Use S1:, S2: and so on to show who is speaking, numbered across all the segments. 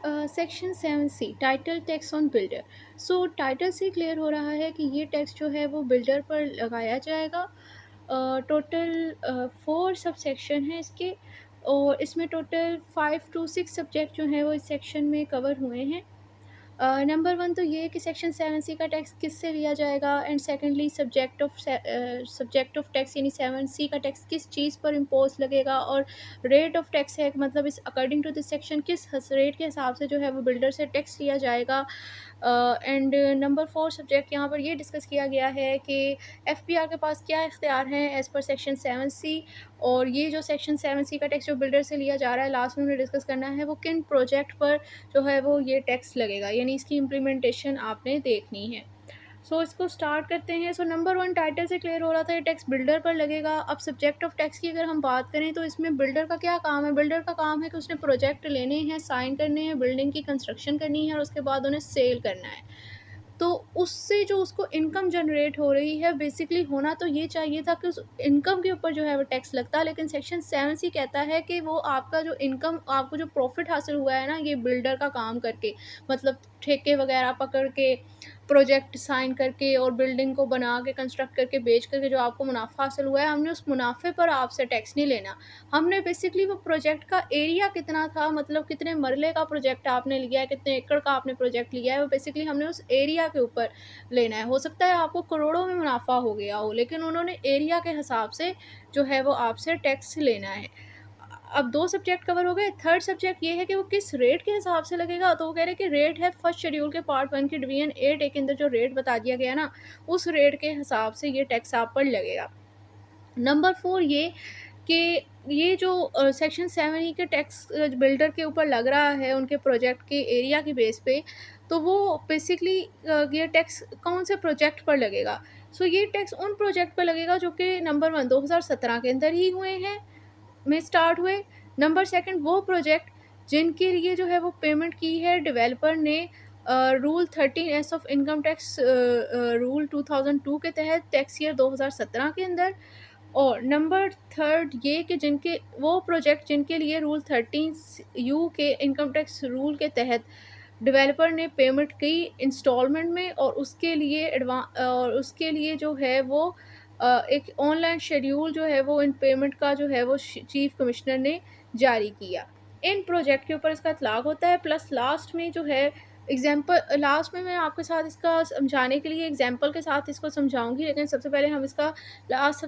S1: Section 7C title tax on builder. So title से clear हो रहा है कि ये टैक्स जो है वो बिल्डर पर लगाया जाएगा। टोटल 4 सब सेक्शन हैं इसके, और इसमें टोटल 5 टू 6 सब्जेक्ट जो हैं वो इस सेक्शन में कवर हुए हैं। नंबर 1 तो ये है कि सेक्शन 7C का टैक्स किससे लिया जाएगा, and secondly subject of tax यानी 7C का टैक्स किस चीज़ पर इम्पोज लगेगा, और रेट ऑफ टैक्स है मतलब इस अकॉर्डिंग टू दिस सेक्शन किस रेट के हिसाब से जो है वो बिल्डर से टैक्स लिया जाएगा। एंड नंबर 4 सब्जेक्ट यहाँ पर ये डिस्कस किया गया है कि एफपीआर के पास क्या इख्तियार हैं एज़ पर सेक्शन 7C, और ये जो सेक्शन 7C का टैक्स जो बिल्डर से लिया जा रहा है लास्ट में हमें डिस्कस करना है वो किन प्रोजेक्ट पर जो है वो ये टैक्स लगेगा, यानी इसकी इम्प्लीमेंटेशन आपने देखनी है। सो इसको स्टार्ट करते हैं। सो नंबर 1 टाइटल से क्लियर हो रहा था ये टैक्स बिल्डर पर लगेगा। अब सब्जेक्ट ऑफ टैक्स की अगर हम बात करें तो इसमें बिल्डर का क्या काम है? बिल्डर का काम है कि उसने प्रोजेक्ट लेने हैं, साइन करने हैं, बिल्डिंग की कंस्ट्रक्शन करनी है और उसके बाद उन्हें सेल करना है। तो उससे जो उसको इनकम जनरेट हो रही है, बेसिकली होना तो ये चाहिए था कि उस इनकम के ऊपर जो है वो टैक्स लगता, लेकिन सेक्शन 7C कहता है कि वो आपका जो इनकम, आपको जो प्रॉफिट हासिल हुआ है ना ये बिल्डर का काम करके, मतलब ठेके वगैरह पकड़ के, प्रोजेक्ट साइन करके और बिल्डिंग को बना के कंस्ट्रक्ट करके बेच करके जो आपको मुनाफा हासिल हुआ है, हमने उस मुनाफे पर आपसे टैक्स नहीं लेना। हमने बेसिकली वो प्रोजेक्ट का एरिया कितना था, मतलब कितने मरले का प्रोजेक्ट आपने लिया है, कितने एकड़ का आपने प्रोजेक्ट लिया है, वो बेसिकली हमने उस एरिया के ऊपर लेना है। हो सकता है आपको करोड़ों में मुनाफा हो गया हो, लेकिन उन्होंने एरिया के हिसाब से जो है वो आपसे टैक्स लेना है। अब 2 सब्जेक्ट कवर हो गए। थर्ड सब्जेक्ट ये है कि वो किस रेट के हिसाब से लगेगा, तो वो कह रहे हैं कि रेट है फर्स्ट शेड्यूल के पार्ट 1 की डिवीजन 8A के अंदर जो रेट बता दिया गया ना, उस रेट के हिसाब से ये टैक्स आप पर लगेगा। नंबर 4 ये कि ये जो सेक्शन 7E के टैक्स बिल्डर के ऊपर लग रहा है उनके प्रोजेक्ट के एरिया के बेस पे, तो वो बेसिकली ये टैक्स कौन से प्रोजेक्ट पर लगेगा? सो ये टैक्स उन प्रोजेक्ट पर लगेगा जो कि नंबर 1 2017 के अंदर ही हुए हैं, में स्टार्ट हुए। नंबर सेकंड वो प्रोजेक्ट जिनके लिए जो है वो पेमेंट की है डेवलपर ने rule 13S of income tax rule 2002 के तहत टैक्स ईयर 2017 के अंदर। और नंबर थर्ड ये कि जिनके वो प्रोजेक्ट जिनके लिए रूल 13U के इनकम टैक्स रूल के तहत डेवलपर ने पेमेंट की इंस्टॉलमेंट में, और उसके लिए जो है वो एक ऑनलाइन शेड्यूल जो है वो इन पेमेंट का जो है वो चीफ कमिश्नर ने जारी किया। इन प्रोजेक्ट के ऊपर इसका इतलाक होता है। प्लस लास्ट में जो है एग्जाम्पल, लास्ट में मैं आपके साथ इसका समझाने के लिए एग्जाम्पल के साथ इसको समझाऊंगी, लेकिन सबसे पहले हम इसका लास्ट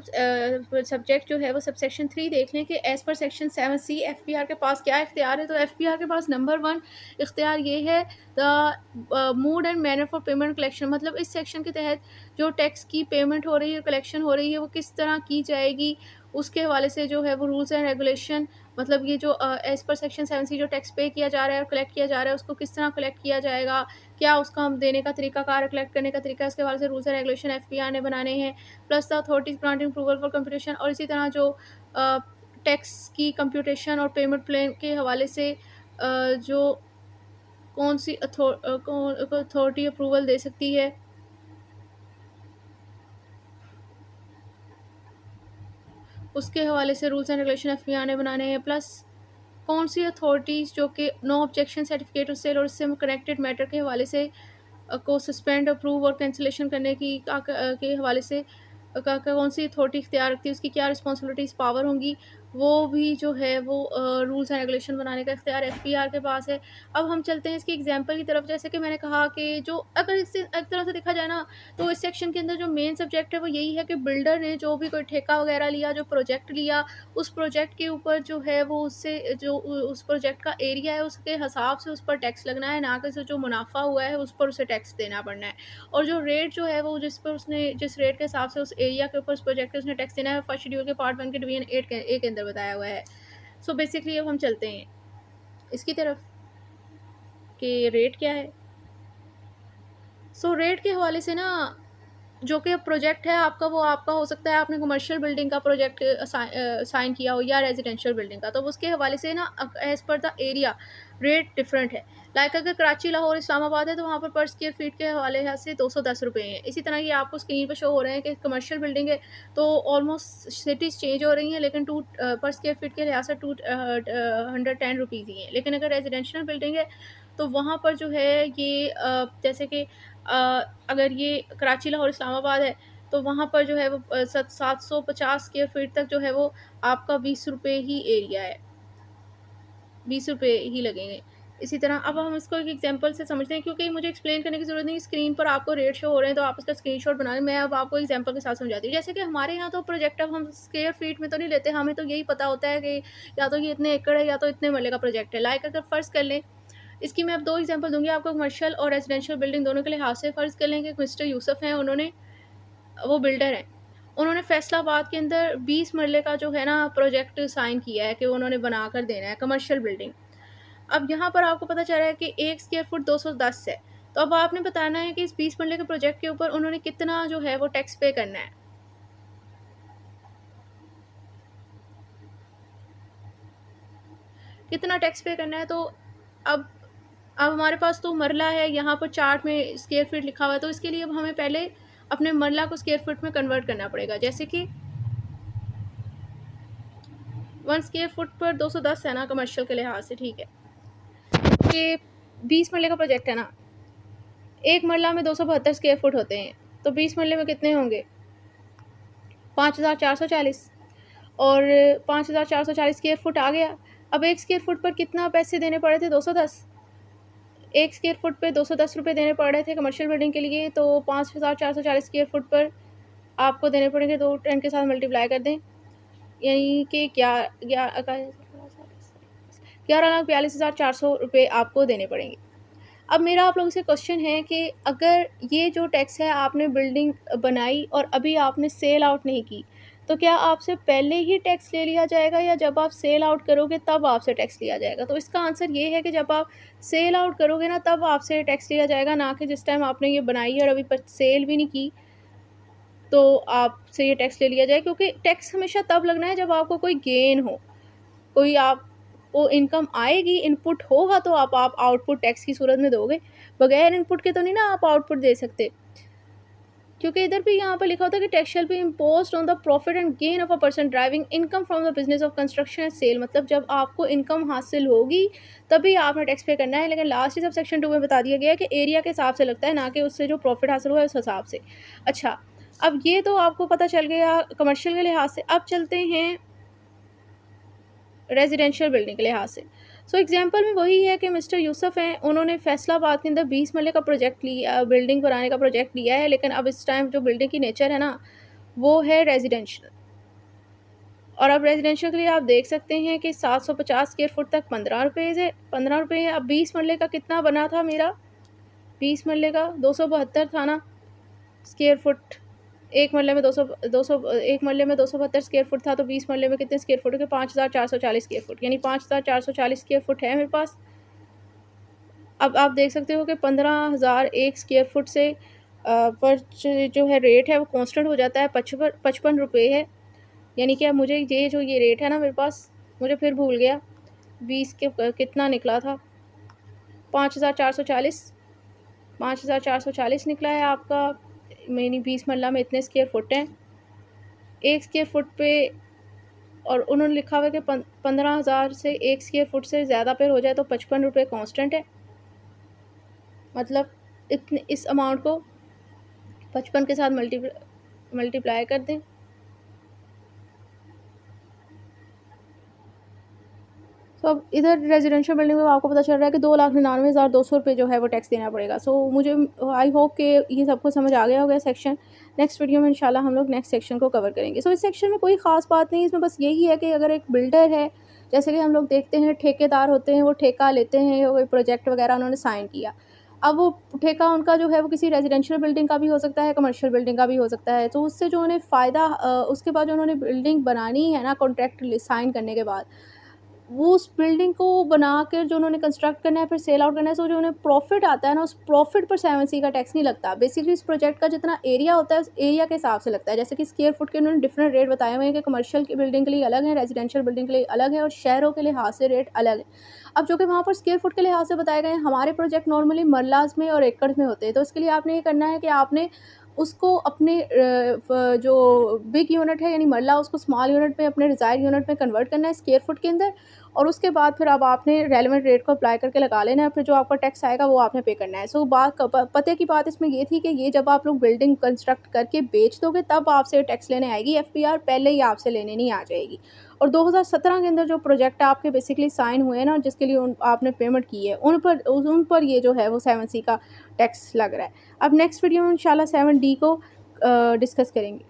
S1: सब्जेक्ट जो है वो सबसेक्शन 3 देख लें कि as per section 7C FPR के पास क्या इख्तियार है। तो एफपीआर के पास नंबर 1 इख्तियार ये है, the mood and manner for payment collection, मतलब इस सेक्शन के तहत जो टैक्स की पेमेंट हो रही है, कलेक्शन हो रही है, वो किस तरह की जाएगी, उसके हवाले से जो है वो रूल्स एंड रेगुलेशन, मतलब ये जो एज़ पर सेक्शन 7C जो टैक्स पे किया जा रहा है और कलेक्ट किया जा रहा है उसको किस तरह कलेक्ट किया जाएगा, क्या उसका हम देने का तरीकाकार, कलेक्ट करने का तरीका, इसके हवाले से रूल्स एंड रेगुलेशन एफपीआर ने बनाने हैं। Plus the authorities granting approval for computation, और इसी तरह जो टैक्स की कंप्यूटेशन और पेमेंट प्लान के हवाले से जो कौन सी अथॉरिटी अप्रूवल दे सकती है, उसके हवाले से रूल्स एंड रेगुलेशन एफबीआई ने बनाने हैं। प्लस कौन सी अथॉरिटीज़ जो कि no objection certificate of sale और इससे कनेक्टेड मैटर के हवाले से को सस्पेंड, अप्रूव और कैंसिलेशन करने की के हवाले से कौन सी अथॉरिटी इख्तियार रखती है, उसकी क्या रिस्पॉन्सिबिलिटीज़ पावर होंगी, वो भी जो है वो रूल्स एंड रेगुलेशन बनाने का इख्तियार एफपीआर के पास है। अब हम चलते हैं इसकी एग्जांपल की तरफ। जैसे कि मैंने कहा कि जो अगर इससे एक तरह से देखा जाए ना, तो इस सेक्शन के अंदर जो मेन सब्जेक्ट है वो यही है कि बिल्डर ने जो भी कोई ठेका वगैरह लिया, जो प्रोजेक्ट लिया, उस प्रोजेक्ट के ऊपर जो है वो उससे जो उस प्रोजेक्ट का एरिया है उसके हिसाब से उस पर टैक्स लगना है, ना कि जो मुनाफा हुआ है उस पर उसे टैक्स देना पड़ना है। और जो रेट जो है वो जिस पर उसने जिस रेट के हिसाब से उस एरिया के ऊपर उस प्रोजेक्ट के उसने टैक्स देना है, फर्स्ट शेड्यूल के पार्ट 1 के डिवीजन 8 के अंदर बताया हुआ है। सो बेसिकली अब हम चलते हैं इसकी तरफ कि रेट क्या है। सो रेट के हवाले से ना, जो कि प्रोजेक्ट है आपका वो आपका हो सकता है आपने कमर्शियल बिल्डिंग का प्रोजेक्ट साइन किया हो या रेजिडेंशियल बिल्डिंग का, तो उसके हवाले से ना as per the area rate different है। लाइक अगर कराची, लाहौर, इस्लामाबाद है तो वहाँ पर स्क्वायर फीट के हवाले से 210 रुपये हैं। इसी तरह ये आपको स्क्रीन पर शो हो रहे हैं कि कमर्शियल बिल्डिंग है तो ऑलमोस्ट सिटीज़ चेंज हो रही हैं, लेकिन पर स्क्वायर फीट के लिहाज से 210 रुपीज़ ही हैं। लेकिन अगर रेजिडेंशियल बिल्डिंग है तो वहाँ पर जो है ये जैसे कि अगर ये कराची, लाहौर, इस्लामाबाद है, तो वहाँ पर जो है वो 750 स्क्वायर फीट तक जो है वो आपका 20 रुपये ही एरिया है, 20 रुपये ही लगेंगे। इसी तरह अब हम इसको एक एग्जांपल से समझते हैं, क्योंकि मुझे एक्सप्लेन करने की ज़रूरत नहीं, स्क्रीन पर आपको रेट शो हो रहे हैं तो आप उसका स्क्रीनशॉट बना लें। मैं अब आपको एग्जांपल के साथ समझाती हूँ। जैसे कि हमारे यहाँ तो प्रोजेक्ट अब हम स्क्वायर फीट में तो नहीं लेते, हमें तो यही पता होता है कि या तो ये इतने एकड़ है या तो इतने मरले का प्रोजेक्ट है। लाइक अगर फ़र्ज़ कर लें, इसकी मैं अब 2 एग्जांपल दूँगी आपको, कमर्शियल और रेजिडेंशियल बिल्डिंग दोनों के लिहाज से। फ़र्ज़ कर लें कि मिस्टर यूसुफ़ हैं, उन्होंने वो बिल्डर हैं। उन्होंने फैसलाबाद के अंदर 20 मरले का जो है ना प्रोजेक्ट साइन किया है कि उन्होंने बनाकर देना है कमर्शियल बिल्डिंग। अब यहाँ पर आपको पता चल रहा है कि 1 स्क्वायर फुट 210 है। तो अब आपने बताना है कि इस 20 मरले के प्रोजेक्ट के ऊपर उन्होंने कितना जो है वो टैक्स पे करना है। कितना टैक्स पे करना है, तो अब हमारे पास तो मरला है, यहाँ पर चार्ट में स्क्वायर फीट लिखा हुआ है, तो इसके लिए अब हमें पहले अपने मरला को स्क्वायर फुट में कन्वर्ट करना पड़ेगा। जैसे कि 1 स्क्वायर फुट पर 210 है ना कमर्शियल के लिहाज से, ठीक है। कि 20 मरले का प्रोजेक्ट है ना, एक मरला में 272 स्क्वायर फुट होते हैं, तो 20 मरले में कितने होंगे? 5440, और 5440 स्क्वायर फुट आ गया। अब 1 स्क्वायर फुट पर कितना पैसे देने पड़े थे? 210। 1 स्क्वायर फुट पे 210 रुपये देने पड़ रहे थे कमर्शियल बिल्डिंग के लिए, तो 5440 स्क्वायर फुट पर आपको देने पड़ेंगे, तो 10 के साथ मल्टीप्लाई कर दें, यानी कि 11,42,400 रुपये आपको देने पड़ेंगे। अब मेरा आप लोगों से क्वेश्चन है कि अगर ये जो टैक्स है आपने बिल्डिंग बनाई और अभी आपने सेल आउट नहीं की, तो क्या आपसे पहले ही टैक्स ले लिया जाएगा या जब आप सेल आउट करोगे तब आपसे टैक्स लिया जाएगा? तो इसका आंसर ये है कि जब आप सेल आउट करोगे ना तब आपसे टैक्स लिया जाएगा, ना कि जिस टाइम आपने ये बनाई और अभी पर सेल भी नहीं की तो आपसे ये टैक्स ले लिया जाए। क्योंकि टैक्स हमेशा तब लगना है जब आपको कोई गेन हो, कोई आपको इनकम आएगी, इनपुट होगा तो आप आउटपुट टैक्स की सूरत में दोगे। बगैर इनपुट के तो नहीं ना आप आउटपुट दे सकते, क्योंकि इधर भी यहाँ पर लिखा होता है कि tax shall be imposed on the profit and gain of a person driving income from the business of construction and sale. मतलब जब आपको इनकम हासिल होगी तभी आपने टैक्स पे करना है। लेकिन लास्ट ही सब सेक्शन 2 में बता दिया गया है कि एरिया के हिसाब से लगता है, ना कि उससे जो प्रॉफिट हासिल हुआ है उस हिसाब से। अच्छा, अब ये तो आपको पता चल गया कमर्शियल के लिहाज से। अब चलते हैं रेजिडेंशियल बिल्डिंग के लिहाज से। सो एग्जांपल में वही है कि मिस्टर यूसुफ हैं, उन्होंने फैसलाबाद के अंदर 20 मरले का प्रोजेक्ट लिया, बिल्डिंग बनाने का प्रोजेक्ट लिया है। लेकिन अब इस टाइम जो बिल्डिंग की नेचर है ना वो है रेजिडेंशियल, और अब रेजिडेंशियल के लिए आप देख सकते हैं कि 750 स्क्वायर फुट तक 15 रुपये से 15 रुपये है। अब 20 मरले का कितना बना था मेरा? 20 मरले का 272 था ना स्क्वायर फुट। एक मरले में 272 स्क्वायर फुट था, तो 20 मरले में कितने स्क्वायर फुट हो गए? 5440 स्क्वायर फुट, यानी 5440 स्क्वायर फुट है मेरे पास। अब आप देख सकते हो कि 15,001 स्क्वायर फुट से पर जो है रेट है वो कांस्टेंट हो जाता है, 55 रुपये है। यानी कि अब मुझे ये रेट है ना मेरे पास, मुझे फिर भूल गया 20 के कितना निकला था, 5440 5440 निकला है आपका। मेरी 20 मरला में इतने स्क्वायर फुट हैं, 1 स्क्वायर फुट पे, और उन्होंने लिखा हुआ है कि 15,000 से 1 स्क्वायर फुट से ज़्यादा पे हो जाए तो 55 रुपये कांस्टेंट है। मतलब इतने इस अमाउंट को 55 के साथ मल्टीप्लाई कर दें, तो अब इधर रेजिडेंशियल बिल्डिंग में आपको पता चल रहा है कि 2,99,200 रुपये जो है वो टैक्स देना पड़ेगा। सो मुझे आई होप कि ये सबको समझ आ गया होगा सेक्शन। नेक्स्ट वीडियो में इंशाल्लाह हम लोग नेक्स्ट सेक्शन को कवर करेंगे। सो इस सेक्शन में कोई ख़ास बात नहीं, इसमें बस यही है कि अगर एक बिल्डर है, जैसे कि हम लोग देखते हैं ठेकेदार होते हैं, वो ठेका लेते हैं, कोई प्रोजेक्ट वगैरह उन्होंने साइन किया। अब वो ठेका उनका जो है वो किसी रेजिडेंशियल बिल्डिंग का भी हो सकता है, कमर्शियल बिल्डिंग का भी हो सकता है। तो उससे जो उन्हें फ़ायदा उसके बाद जो उन्होंने बिल्डिंग बनानी है ना कॉन्ट्रैक्ट साइन करने के बाद, वो उस बिल्डिंग को बनाकर जो उन्होंने कंस्ट्रक्ट करना है फिर सेल आउट करना है, सो जो उन्हें प्रॉफिट आता है ना उस प्रॉफिट पर 7C का टैक्स नहीं लगता। बेसिकली इस प्रोजेक्ट का जितना एरिया होता है उस एरिया के हिसाब से लगता है। जैसे कि स्क्वायर फुट के उन्होंने डिफरेंट रेट बताए हुए हैं कि कमर्शियल की बिल्डिंग के लिए अलग है, रेजिडेंशियल बिल्डिंग के लिए अलग है, और शहरों के लिहाज से रेट अलग है। अब जो कि वहाँ पर स्क्वायर फुट के लिहाज से बताए गए हैं, हमारे प्रोजेक्ट नॉर्मली मरलाज में और एकड़ में होते हैं। तो इसके लिए आपने ये करना है कि आपने उसको अपने जो बिग यूनिट है यानी मरला, उसको स्मॉल यूनिट में, अपने डिज़ायर यूनिट में कन्वर्ट करना है स्क्वायर फुट के अंदर, और उसके बाद फिर अब आपने रेलेवेंट रेट को अप्लाई करके लगा लेना है, फिर जो आपका टैक्स आएगा वो आपने पे करना है। सो बात पते की बात इसमें ये थी कि ये जब आप लोग बिल्डिंग कंस्ट्रक्ट करके बेच दोगे तब आपसे टैक्स लेने आएगी एफबीआर, पहले ही आपसे लेने नहीं आ जाएगी। और 2017 के अंदर जो प्रोजेक्ट आपके बेसिकली साइन हुए हैं ना, जिसके लिए आपने पेमेंट की है, उन पर ये जो है वो 7C का टैक्स लग रहा है। अब नेक्स्ट वीडियो में इंशाल्लाह 7D को डिस्कस करेंगे।